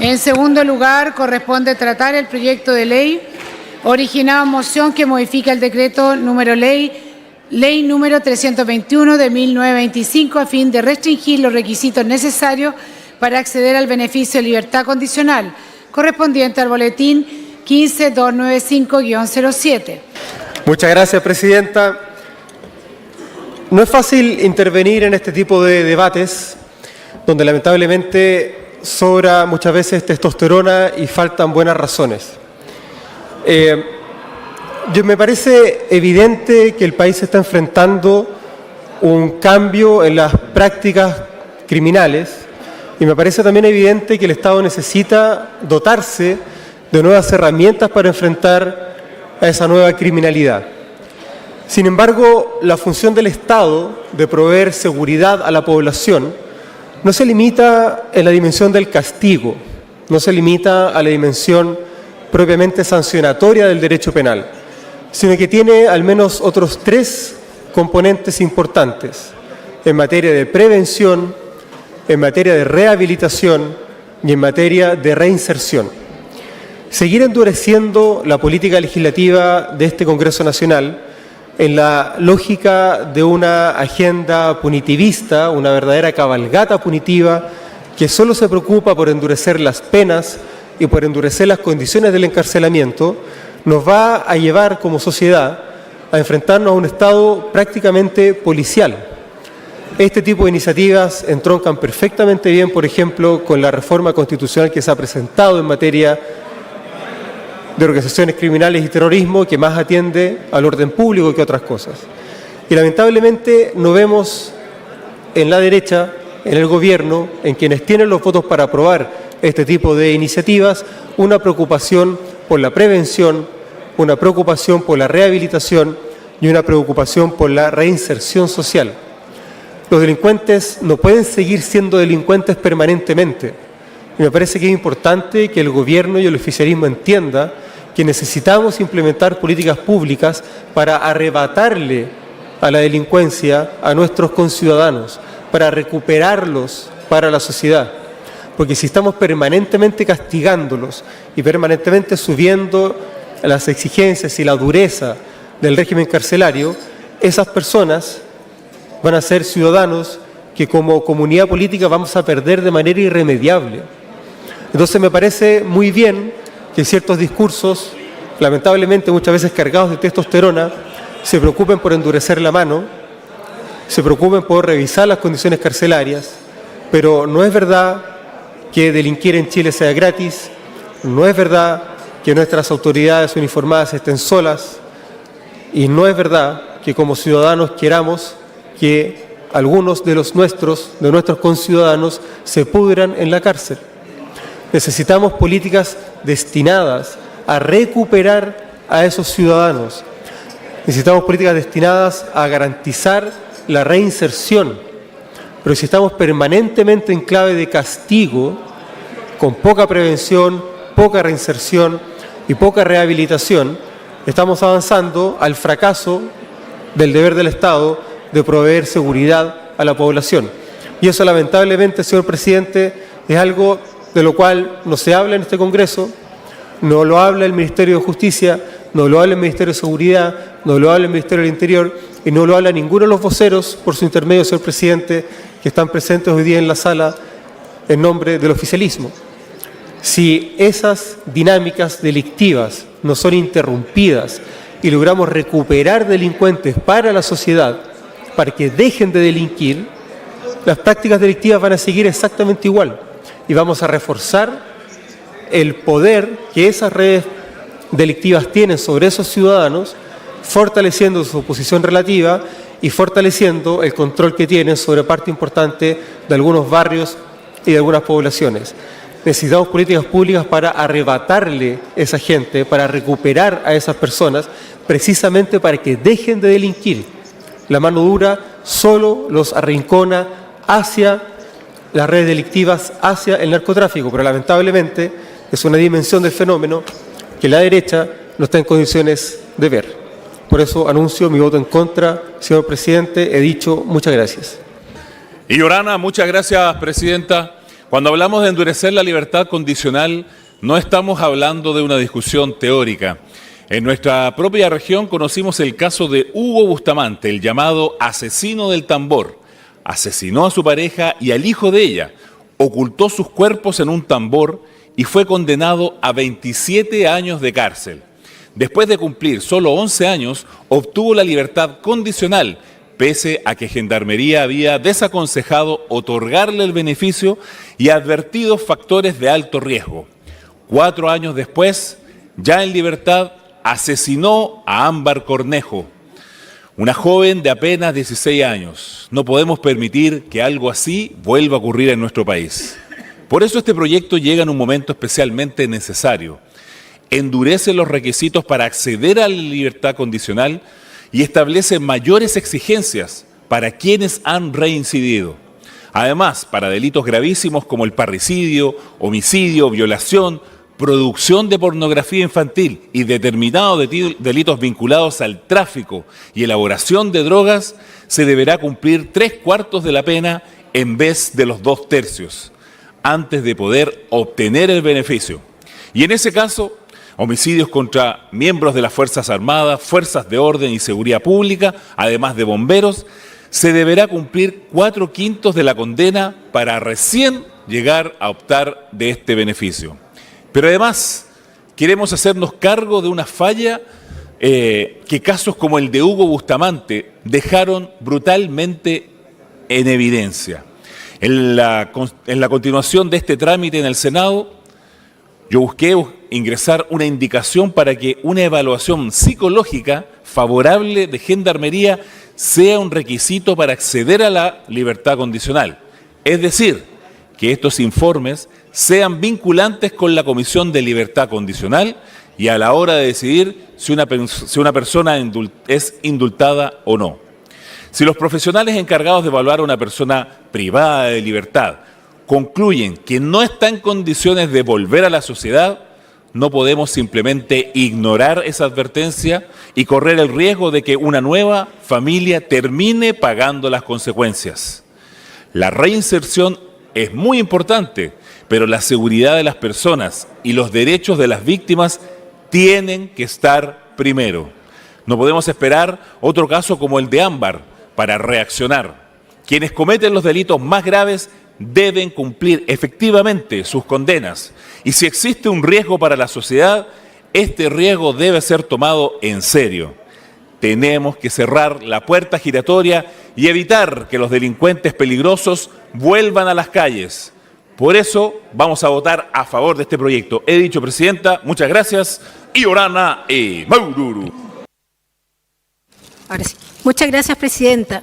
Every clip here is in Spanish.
En segundo lugar, corresponde tratar el proyecto de ley originado en moción que modifica el decreto ley número 321 de 1925 a fin de restringir los requisitos necesarios para acceder al beneficio de libertad condicional, correspondiente al boletín 15295-07. Muchas gracias, presidenta. No es fácil intervenir en este tipo de debates donde lamentablemente sobra muchas veces testosterona y faltan buenas razones. Me parece evidente que el país está enfrentando un cambio en las prácticas criminales y me parece también evidente que el Estado necesita dotarse de nuevas herramientas para enfrentar a esa nueva criminalidad. Sin embargo, la función del Estado de proveer seguridad a la población no se limita en la dimensión del castigo, no se limita a la dimensión propiamente sancionatoria del derecho penal, sino que tiene al menos otros tres componentes importantes en materia de prevención, en materia de rehabilitación y en materia de reinserción. Seguir endureciendo la política legislativa de este Congreso Nacional en la lógica de una agenda punitivista, una verdadera cabalgata punitiva que solo se preocupa por endurecer las penas y por endurecer las condiciones del encarcelamiento, nos va a llevar como sociedad a enfrentarnos a un Estado prácticamente policial. Este tipo de iniciativas entroncan perfectamente bien, por ejemplo, con la reforma constitucional que se ha presentado en materia de organizaciones criminales y terrorismo, que más atiende al orden público que otras cosas. Y lamentablemente no vemos en la derecha, en el gobierno, en quienes tienen los votos para aprobar este tipo de iniciativas, una preocupación por la prevención, una preocupación por la rehabilitación y una preocupación por la reinserción social. Los delincuentes no pueden seguir siendo delincuentes permanentemente. Y me parece que es importante que el gobierno y el oficialismo entiendan que necesitamos implementar políticas públicas para arrebatarle a la delincuencia a nuestros conciudadanos, para recuperarlos para la sociedad. Porque si estamos permanentemente castigándolos y permanentemente subiendo las exigencias y la dureza del régimen carcelario, esas personas van a ser ciudadanos que como comunidad política vamos a perder de manera irremediable. Entonces me parece muy bien que ciertos discursos, lamentablemente muchas veces cargados de testosterona, se preocupen por endurecer la mano, se preocupen por revisar las condiciones carcelarias, pero no es verdad que delinquir en Chile sea gratis, no es verdad que nuestras autoridades uniformadas estén solas y no es verdad que como ciudadanos queramos que algunos de nuestros conciudadanos se pudran en la cárcel. Necesitamos políticas destinadas a recuperar a esos ciudadanos. Necesitamos políticas destinadas a garantizar la reinserción. Pero si estamos permanentemente en clave de castigo, con poca prevención, poca reinserción y poca rehabilitación, estamos avanzando al fracaso del deber del Estado de proveer seguridad a la población. Y eso lamentablemente, señor presidente, es algo de lo cual no se habla en este Congreso, no lo habla el Ministerio de Justicia, no lo habla el Ministerio de Seguridad, no lo habla el Ministerio del Interior y no lo habla ninguno de los voceros, por su intermedio, señor presidente, que están presentes hoy día en la sala en nombre del oficialismo. Si esas dinámicas delictivas no son interrumpidas y logramos recuperar delincuentes para la sociedad, para que dejen de delinquir, las prácticas delictivas van a seguir exactamente igual y vamos a reforzar el poder que esas redes delictivas tienen sobre esos ciudadanos, fortaleciendo su posición relativa y fortaleciendo el control que tienen sobre parte importante de algunos barrios y de algunas poblaciones. Necesitamos políticas públicas para arrebatarle a esa gente, para recuperar a esas personas, precisamente para que dejen de delinquir. La mano dura solo los arrincona hacia las redes delictivas, hacia el narcotráfico, pero lamentablemente es una dimensión del fenómeno que la derecha no está en condiciones de ver. Por eso anuncio mi voto en contra, señor presidente. He dicho muchas gracias. Y Orana, muchas gracias, presidenta. Cuando hablamos de endurecer la libertad condicional, no estamos hablando de una discusión teórica. En nuestra propia región conocimos el caso de Hugo Bustamante, el llamado asesino del tambor. Asesinó a su pareja y al hijo de ella, ocultó sus cuerpos en un tambor y fue condenado a 27 años de cárcel. Después de cumplir solo 11 años, obtuvo la libertad condicional, pese a que Gendarmería había desaconsejado otorgarle el beneficio y advertido factores de alto riesgo. 4 años después, ya en libertad, asesinó a Ámbar Cornejo, una joven de apenas 16 años. No podemos permitir que algo así vuelva a ocurrir en nuestro país. Por eso este proyecto llega en un momento especialmente necesario. Endurece los requisitos para acceder a la libertad condicional y establece mayores exigencias para quienes han reincidido. Además, para delitos gravísimos como el parricidio, homicidio, violación, producción de pornografía infantil y determinados delitos vinculados al tráfico y elaboración de drogas, se deberá cumplir 3/4 de la pena en vez de los 2/3, antes de poder obtener el beneficio. Y en ese caso, homicidios contra miembros de las Fuerzas Armadas, Fuerzas de Orden y Seguridad Pública, además de bomberos, se deberá cumplir 4/5 de la condena para recién llegar a optar de este beneficio. Pero además, queremos hacernos cargo de una falla que casos como el de Hugo Bustamante dejaron brutalmente en evidencia. En la continuación de este trámite en el Senado, yo busqué ingresar una indicación para que una evaluación psicológica favorable de Gendarmería sea un requisito para acceder a la libertad condicional. Es decir, que estos informes sean vinculantes con la Comisión de Libertad Condicional y a la hora de decidir si una persona es indultada o no. Si los profesionales encargados de evaluar a una persona privada de libertad concluyen que no está en condiciones de volver a la sociedad, no podemos simplemente ignorar esa advertencia y correr el riesgo de que una nueva familia termine pagando las consecuencias. La reinserción es muy importante, pero la seguridad de las personas y los derechos de las víctimas tienen que estar primero. No podemos esperar otro caso como el de Ámbar para reaccionar. Quienes cometen los delitos más graves deben cumplir efectivamente sus condenas. Y si existe un riesgo para la sociedad, este riesgo debe ser tomado en serio. Tenemos que cerrar la puerta giratoria y evitar que los delincuentes peligrosos vuelvan a las calles. Por eso vamos a votar a favor de este proyecto. He dicho, Presidenta, muchas gracias. Y Orana y Maururu. Ahora sí. Muchas gracias, Presidenta.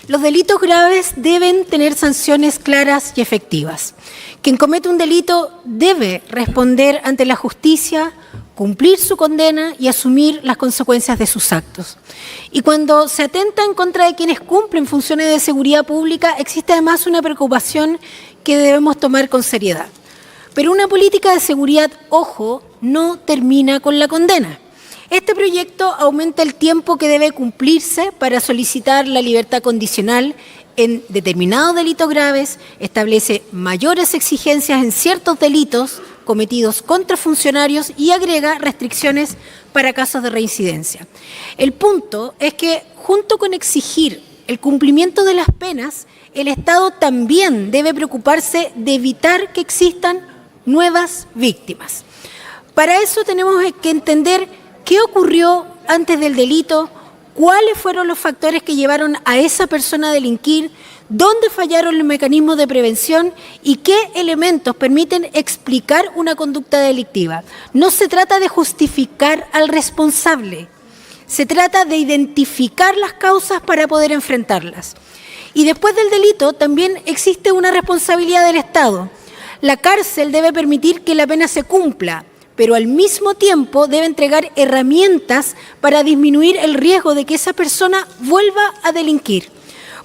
Los delitos graves deben tener sanciones claras y efectivas. Quien comete un delito debe responder ante la justicia, cumplir su condena y asumir las consecuencias de sus actos. Y cuando se atenta en contra de quienes cumplen funciones de seguridad pública, existe además una preocupación que debemos tomar con seriedad. Pero una política de seguridad, ojo, no termina con la condena. Este proyecto aumenta el tiempo que debe cumplirse para solicitar la libertad condicional en determinados delitos graves, establece mayores exigencias en ciertos delitos cometidos contra funcionarios y agrega restricciones para casos de reincidencia. El punto es que, junto con exigir el cumplimiento de las penas, el Estado también debe preocuparse de evitar que existan nuevas víctimas. Para eso tenemos que entender qué ocurrió antes del delito, cuáles fueron los factores que llevaron a esa persona a delinquir, dónde fallaron los mecanismos de prevención y qué elementos permiten explicar una conducta delictiva. No se trata de justificar al responsable, se trata de identificar las causas para poder enfrentarlas. Y después del delito también existe una responsabilidad del Estado. La cárcel debe permitir que la pena se cumpla, pero al mismo tiempo debe entregar herramientas para disminuir el riesgo de que esa persona vuelva a delinquir.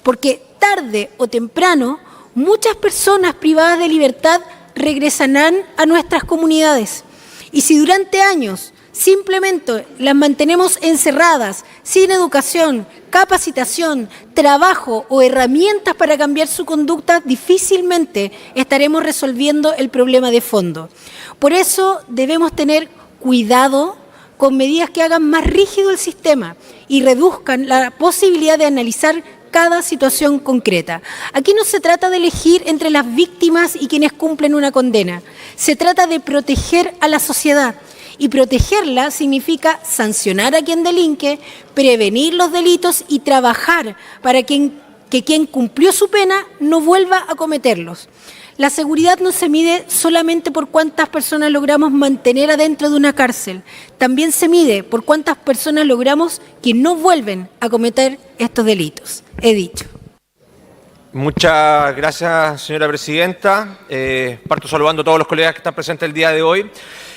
Porque tarde o temprano, muchas personas privadas de libertad regresarán a nuestras comunidades. Y si durante años simplemente las mantenemos encerradas, sin educación, capacitación, trabajo o herramientas para cambiar su conducta, difícilmente estaremos resolviendo el problema de fondo. Por eso debemos tener cuidado con medidas que hagan más rígido el sistema y reduzcan la posibilidad de analizar cada situación concreta. Aquí no se trata de elegir entre las víctimas y quienes cumplen una condena. Se trata de proteger a la sociedad. Y protegerla significa sancionar a quien delinque, prevenir los delitos y trabajar para que quien cumplió su pena no vuelva a cometerlos. La seguridad no se mide solamente por cuántas personas logramos mantener adentro de una cárcel, también se mide por cuántas personas logramos que no vuelven a cometer estos delitos. He dicho. Muchas gracias, señora presidenta. Parto saludando a todos los colegas que están presentes el día de hoy.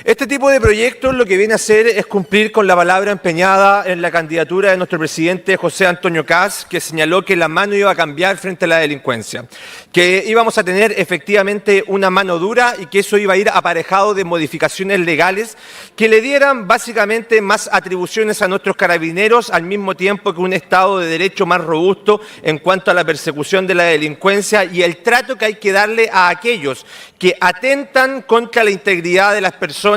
Este tipo de proyectos lo que viene a hacer es cumplir con la palabra empeñada en la candidatura de nuestro presidente José Antonio Kast, que señaló que la mano iba a cambiar frente a la delincuencia, que íbamos a tener efectivamente una mano dura y que eso iba a ir aparejado de modificaciones legales que le dieran básicamente más atribuciones a nuestros carabineros, al mismo tiempo que un Estado de Derecho más robusto en cuanto a la persecución de la delincuencia y el trato que hay que darle a aquellos que atentan contra la integridad de las personas,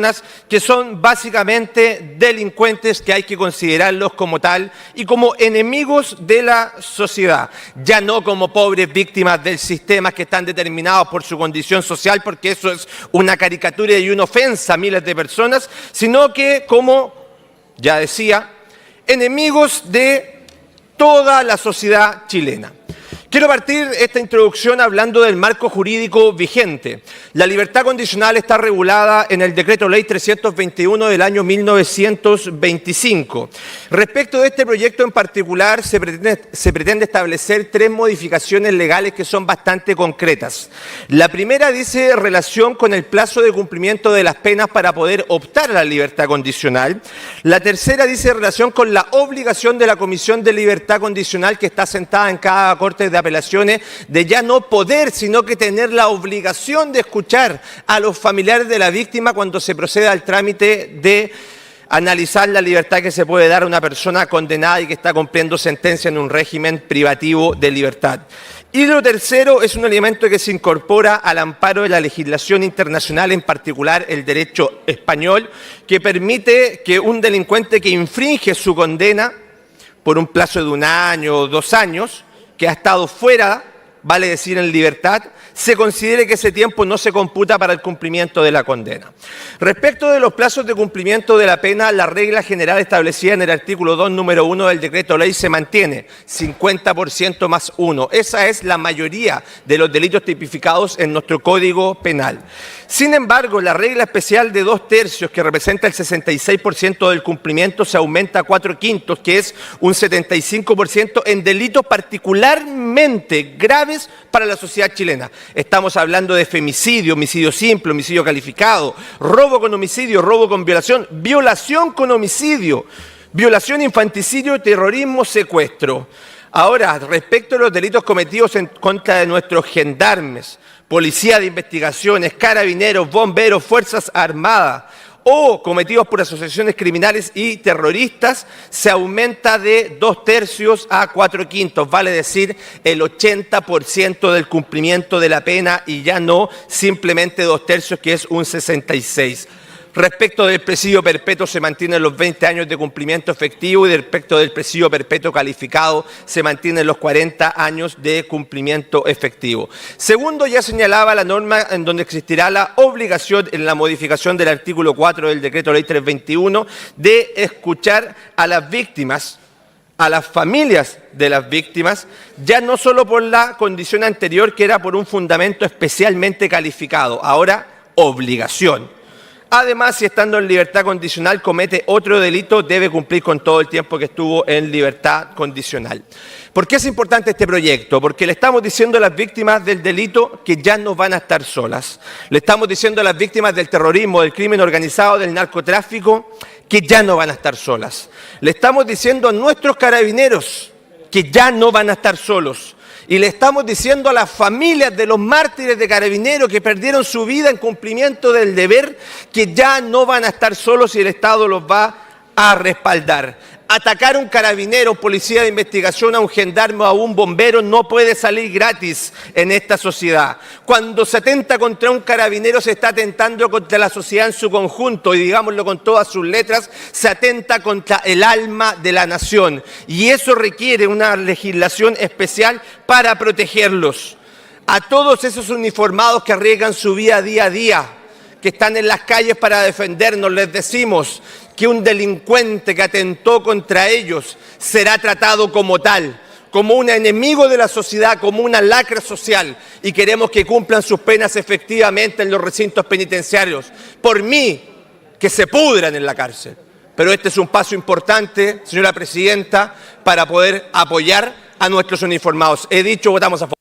que son básicamente delincuentes, que hay que considerarlos como tal y como enemigos de la sociedad, ya no como pobres víctimas del sistema que están determinados por su condición social, porque eso es una caricatura y una ofensa a miles de personas, sino que como, ya decía, enemigos de toda la sociedad chilena. Quiero partir esta introducción hablando del marco jurídico vigente. La libertad condicional está regulada en el Decreto Ley 321 del año 1925. Respecto de este proyecto en particular, se pretende establecer 3 modificaciones legales que son bastante concretas. La primera dice relación con el plazo de cumplimiento de las penas para poder optar a la libertad condicional. La tercera dice relación con la obligación de la Comisión de Libertad Condicional, que está sentada en cada corte de apelaciones, de ya no poder, sino que tener la obligación de escuchar a los familiares de la víctima cuando se proceda al trámite de analizar la libertad que se puede dar a una persona condenada y que está cumpliendo sentencia en un régimen privativo de libertad. Y lo tercero es un elemento que se incorpora al amparo de la legislación internacional, en particular el derecho español, que permite que un delincuente que infringe su condena por un plazo de 1 año o 2 años, que ha estado fuera, vale decir en libertad, se considere que ese tiempo no se computa para el cumplimiento de la condena. Respecto de los plazos de cumplimiento de la pena, la regla general establecida en el artículo 2, número 1 del decreto ley se mantiene, 50% más 1. Esa es la mayoría de los delitos tipificados en nuestro Código Penal. Sin embargo, la regla especial de 2/3, que representa el 66% del cumplimiento, se aumenta a 4/5, que es un 75% en delitos particularmente graves para la sociedad chilena. Estamos hablando de femicidio, homicidio simple, homicidio calificado, robo con homicidio, robo con violación, violación con homicidio, violación, infanticidio, terrorismo, secuestro. Ahora, respecto a los delitos cometidos en contra de nuestros gendarmes, policía de investigaciones, carabineros, bomberos, fuerzas armadas o cometidos por asociaciones criminales y terroristas, se aumenta de 2/3 a 4/5, vale decir el 80% del cumplimiento de la pena y ya no simplemente 2/3, que es un 66%. Respecto del presidio perpetuo se mantienen los 20 años de cumplimiento efectivo y respecto del presidio perpetuo calificado se mantienen los 40 años de cumplimiento efectivo. Segundo, ya señalaba la norma en donde existirá la obligación en la modificación del artículo 4 del decreto ley 321 de escuchar a las víctimas, a las familias de las víctimas, ya no solo por la condición anterior que era por un fundamento especialmente calificado, ahora obligación. Además, si estando en libertad condicional comete otro delito, debe cumplir con todo el tiempo que estuvo en libertad condicional. ¿Por qué es importante este proyecto? Porque le estamos diciendo a las víctimas del delito que ya no van a estar solas. Le estamos diciendo a las víctimas del terrorismo, del crimen organizado, del narcotráfico, que ya no van a estar solas. Le estamos diciendo a nuestros carabineros que ya no van a estar solos. Y le estamos diciendo a las familias de los mártires de Carabineros que perdieron su vida en cumplimiento del deber que ya no van a estar solos y el Estado los va a respaldar. Atacar a un carabinero, un policía de investigación, a un gendarme o a un bombero no puede salir gratis en esta sociedad. Cuando se atenta contra un carabinero se está atentando contra la sociedad en su conjunto y, digámoslo con todas sus letras, se atenta contra el alma de la nación. Y eso requiere una legislación especial para protegerlos. A todos esos uniformados que arriesgan su vida día a día, que están en las calles para defendernos, les decimos que un delincuente que atentó contra ellos será tratado como tal, como un enemigo de la sociedad, como una lacra social, y queremos que cumplan sus penas efectivamente en los recintos penitenciarios. Por mí, que se pudran en la cárcel. Pero este es un paso importante, señora presidenta, para poder apoyar a nuestros uniformados. He dicho, votamos a favor.